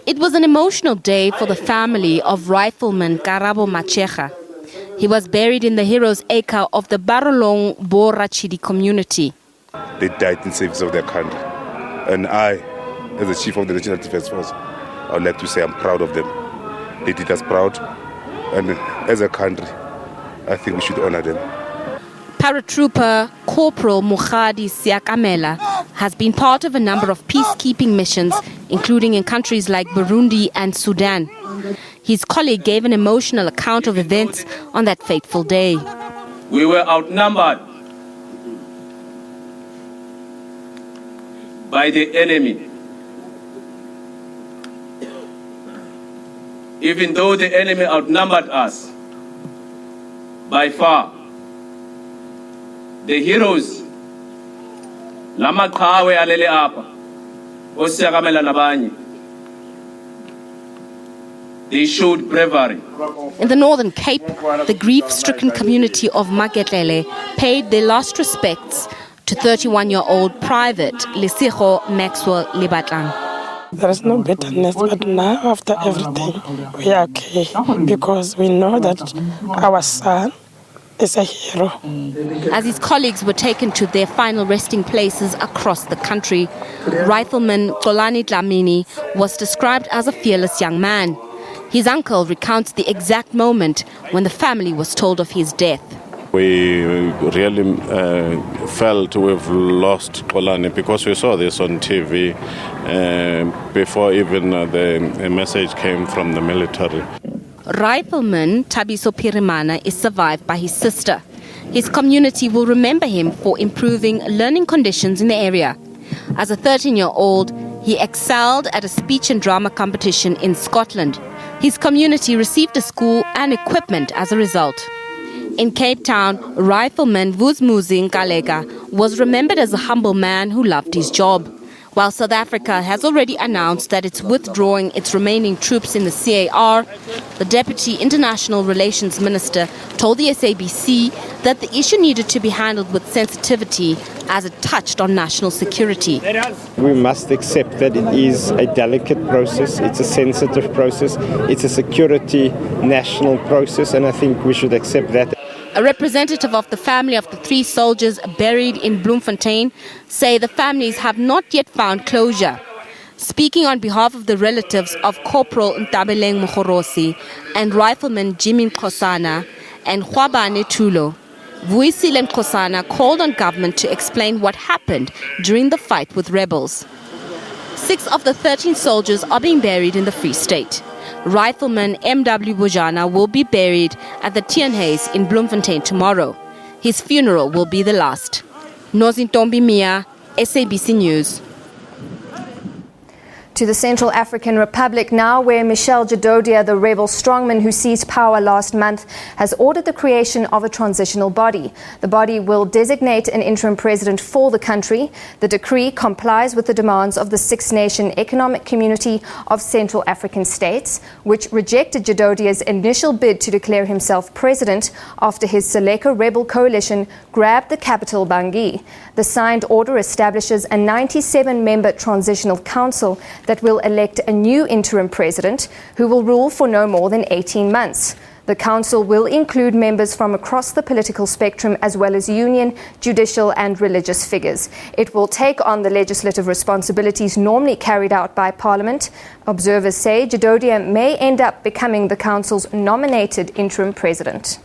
It was an emotional day for the family of Rifleman Karabo Machega. He was buried in the Heroes Acre of the Barolong Borachidi community. They died in service of their country. And I, as the Chief of the National Defence Force, I would like to say I'm proud of them. They did us proud. And as a country, I think we should honor them. Paratrooper Corporal Mugadi Siakamela has been part of a number of peacekeeping missions, including in countries like Burundi and Sudan. His colleague gave an emotional account of events on that fateful day. We were outnumbered by the enemy. Even though the enemy outnumbered us by far, the heroes, Lamakawe alele apa, Osiakamela nabanye, they showed bravery. In the Northern Cape, the grief-stricken community of Magetlele paid their last respects to 31-year-old Private Lesego Maxwell Libatlang. There is no bitterness, but now after everything, we are okay because we know that our son is a hero. As his colleagues were taken to their final resting places across the country, Rifleman Xolani Dlamini was described as a fearless young man. His uncle recounts the exact moment when the family was told of his death. We really felt we've lost Xolani because we saw this on TV before even the message came from the military. Rifleman Tabiso Pirimana is survived by his sister. His community will remember him for improving learning conditions in the area. As a 13-year-old, he excelled at a speech and drama competition in Scotland. His community received a school and equipment as a result. In Cape Town, Rifleman Vuzmuzi Nkalega was remembered as a humble man who loved his job. While South Africa has already announced that it's withdrawing its remaining troops in the CAR, the Deputy International Relations Minister told the SABC that the issue needed to be handled with sensitivity as it touched on national security. We must accept that it is a delicate process, it's a sensitive process, it's a security national process, and I think we should accept that. A representative of the family of the 3 soldiers buried in Bloemfontein say the families have not yet found closure. Speaking on behalf of the relatives of Corporal Ntabeleng Mogorosi and Rifleman Jimmy Nkosana and Khwabane Tulo, Vuisile Nkosana called on government to explain what happened during the fight with rebels. 6 of the 13 soldiers are being buried in the Free State. Rifleman M.W. Bojana will be buried at the Tierhuis in Bloemfontein tomorrow. His funeral will be the last. Nozintombi Mia, SABC News. To the Central African Republic now, where Michel Djododia, the rebel strongman who seized power last month, has ordered the creation of a transitional body. The body will designate an interim president for the country. The decree complies with the demands of the Six-Nation Economic Community of Central African States, which rejected Djododia's initial bid to declare himself president after his Seleka rebel coalition grabbed the capital Bangui. The signed order establishes a 97-member transitional council that will elect a new interim president who will rule for no more than 18 months. The council will include members from across the political spectrum as well as union, judicial and religious figures. It will take on the legislative responsibilities normally carried out by Parliament. Observers say Djododia may end up becoming the council's nominated interim president.